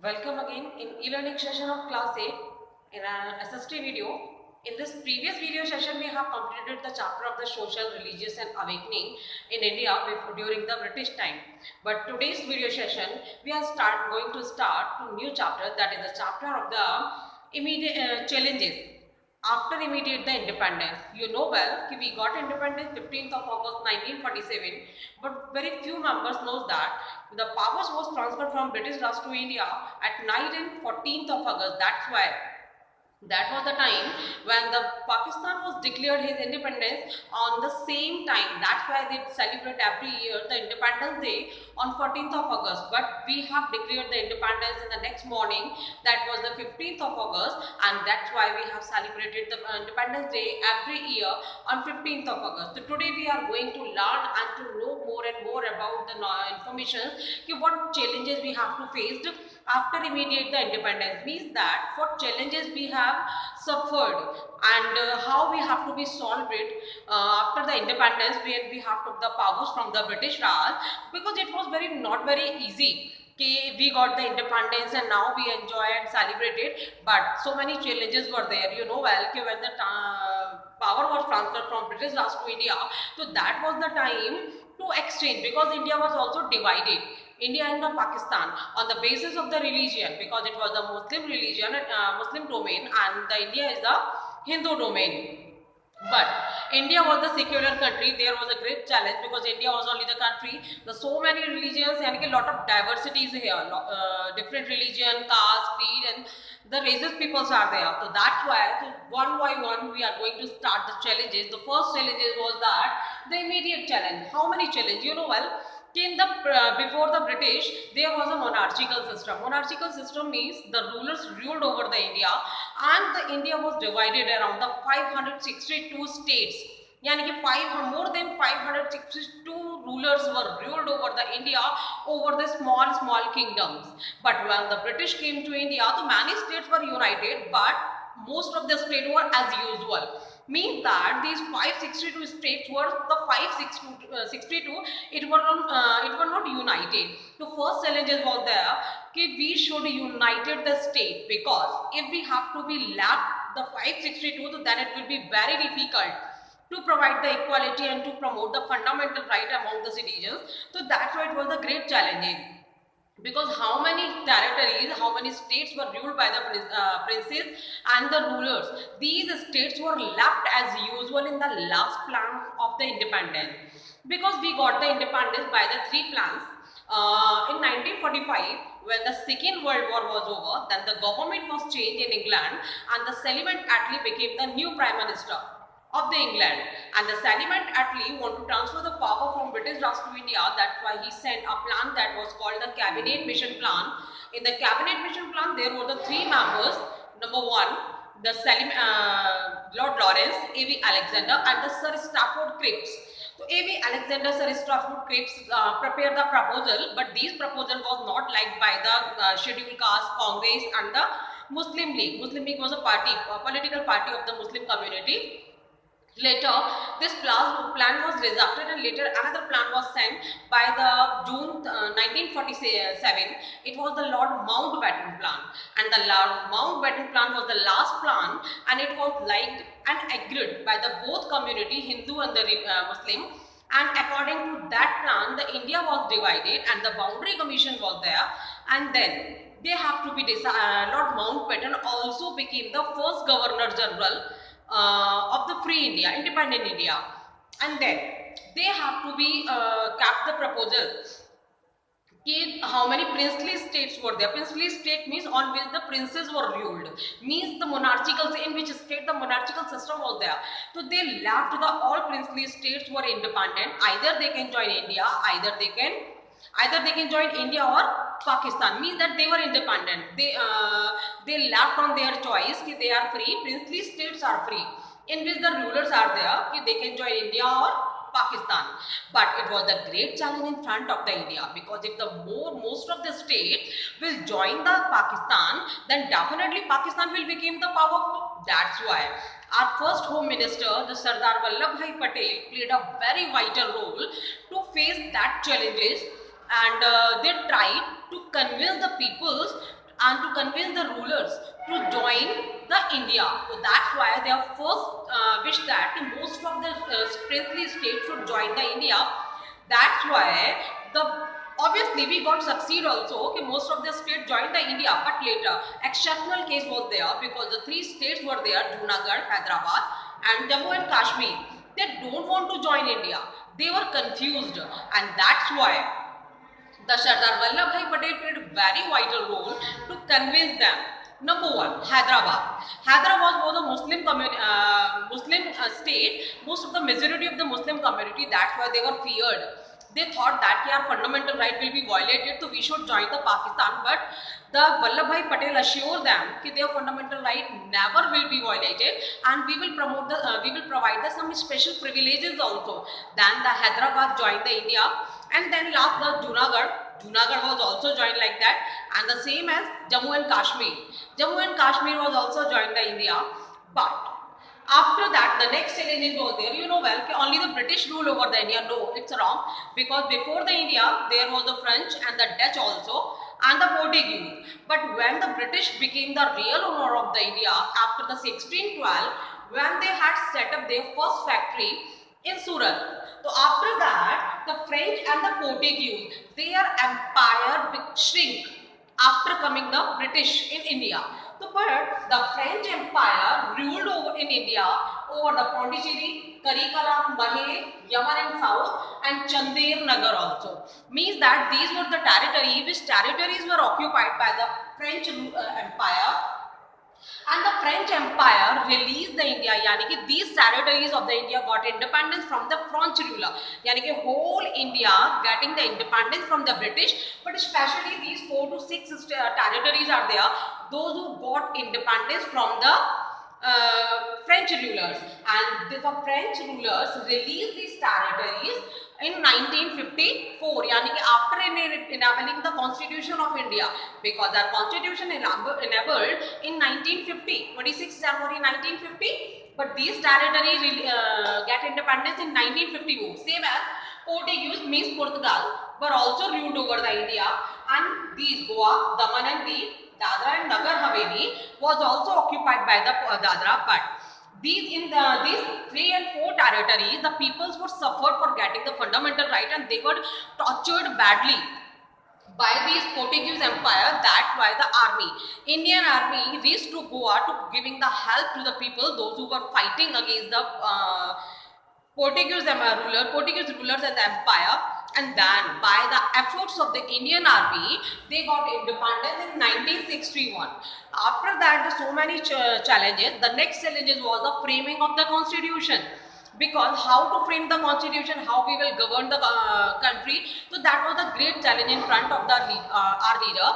Welcome again in e-learning session of class 8 in an SST video. In this previous video session, we have completed the chapter of the social, religious and awakening in India during the British time. But today's video session, we are going to start a new chapter, that is the chapter of the immediate challenges after immediate the independence. You know well that we got independence 15th of August 1947, but very few members knows that the powers was transferred from British Raj to India at night in 14th of August. That's why that was the time when the Pakistan was declared his independence on the same time. That's why they celebrate every year the Independence Day on 14th of August. But we have declared the independence in the next morning, that was the 15th of August, and that's why we have celebrated the Independence Day every year on 15th of August. So today we are going to learn and to know more and more about the information, what challenges we have to face after immediate the independence. Means that what challenges we have suffered and how we have to be solved it after the independence, when we have took the powers from the British Raj, because it was not very easy. Okay, we got the independence and now we enjoy and celebrate it, but so many challenges were there. You know well when the power was transferred from British Raj to India, so that was the time to exchange, because India was also divided, India and the Pakistan, on the basis of the religion, because it was the Muslim religion, Muslim domain, and the India is the Hindu domain. But India was the secular country. There was a great challenge because India was only the country. There's so many religions and a lot of diversities here. Different religion, caste, creed, and the races peoples are there. So that's why one by one we are going to start the challenges. The first challenges was that the immediate challenge. How many challenges? You know well, in the before the British, there was a monarchical system. Monarchical system means the rulers ruled over the India, and the India was divided around the 562 states. Yani ki more than 562 rulers were ruled over the India, over the small kingdoms. But when the British came to India, the many states were united, but most of the states were as usual. Means that these 562 states were the 562, it were not united. The first challenges was there that we should united the state, because if we have to be left the 562, so then it will be very difficult to provide the equality and to promote the fundamental right among the citizens. So that's why it was a great challenge, because how many territories, how many states were ruled by the princes and the rulers. These states were left as usual in the last plan of the independence, because we got the independence by the three plans. In 1945, when the Second World War was over, then the government was changed in England and the Sullivan Attlee became the new Prime Minister of the England, and the Sullivan Attlee want to transfer the power from British Raj to India. That's why he sent a plan that was called the Cabinet Mission Plan. In the Cabinet Mission Plan, there were the three members. Number one, the Lord Lawrence, A.V. Alexander, and the Sir Stafford Cripps. So A.V. Alexander, Sir Stafford Cripps prepared the proposal, but this proposal was not liked by the scheduled caste, Congress, and the Muslim League. Muslim League was a party, a political party of the Muslim community. Later, this plan was rejected, and later another plan was sent by the June 1947. It was the Lord Mountbatten plan, and the Lord Mountbatten plan was the last plan, and it was liked and agreed by the both community, Hindu and the Muslim. And according to that plan, the India was divided and the boundary commission was there, and then they have to be decided. Lord Mountbatten also became the first Governor General of the free India, independent India, and then they have to be kept the proposal. How many princely states were there? Princely state means on which the princes were ruled, means the monarchical, in which state the monarchical system was there. So they left the all princely states were independent. Either they can join India, either they can join India or Pakistan, means that they were independent. They left on their choice कि they are free. Princely states are free, in which the rulers are there कि they can join India or Pakistan. But it was a great challenge in front of the India, because if the most of the states will join the Pakistan, then definitely Pakistan will become the powerful. That's why our first Home Minister, the Sardar Vallabhbhai Patel, played a very vital role to face that challenges, and they tried to convince the peoples and to convince the rulers to join the India. So that's why they have first wished that most of the princely states should join the India. That's why the obviously we got succeed also. Okay, most of the states joined the India, but later exceptional case was there because the three states were there: Junagadh, Hyderabad, and Jammu and Kashmir. They don't want to join India. They were confused, and that's why the Sardar Vallabhbhai Patel played a very vital role to convince them. Number one, Hyderabad. Hyderabad was a Muslim state. Most of the majority of the Muslim community, that's why they were feared. They thought that our fundamental right will be violated, so we should join the Pakistan. But the Vallabhbhai Patel assured them that their fundamental right never will be violated, and we will provide them some special privileges also. Then the Hyderabad joined the India, and then last the Junagadh. Junagadh was also joined like that, and the same as Jammu and Kashmir. Jammu and Kashmir was also joined the India, but after that, the next challenge was there. You know well, only the British rule over the India. No, it's wrong, because before the India, there was the French and the Dutch also, and the Portuguese. But when the British became the real owner of the India after the 1612, when they had set up their first factory in Surat. So after that, the French and the Portuguese, their empire shrink after coming the British in India. So, but the French Empire ruled over in India over the Pondicherry, Karikalam, Mahe, Yaman and South, and Chandir Nagar also. Means that these were the territories which territories were occupied by the French Empire. And the French Empire released the India, yani ki these territories of the India got independence from the French ruler, yani ki whole India getting the independence from the British, but especially these 4 to 6 territories are there, those who got independence from the French rulers, and the French rulers released these territories in 1954, yani ki after enabling the Constitution of India, because our Constitution enabled in 1950, 26 January 1950, but these territories get independence in 1954. Same as Portuguese means Portugal were also ruled over the India, and these Goa, Daman and Diu, Dadra and Nagar Haveli was also occupied by the Dadra, but these 3 and 4 territories, the peoples were suffered for getting the fundamental right, and they were tortured badly by these Portuguese Empire. That's why the Indian army reached to Goa to giving the help to the people, those who were fighting against the Portuguese rulers and the empire. And then by the efforts of the Indian army, they got independence in 1961. After that, there so many challenges. The next challenges was the framing of the constitution. Because how to frame the constitution, how we will govern the country. So that was a great challenge in front of the our leader.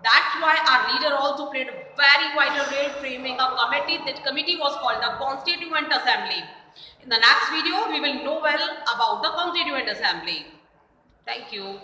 That's why our leader also played a very vital role framing a committee. That committee was called the Constituent Assembly. In the next video, we will know well about the Constituent Assembly. Thank you.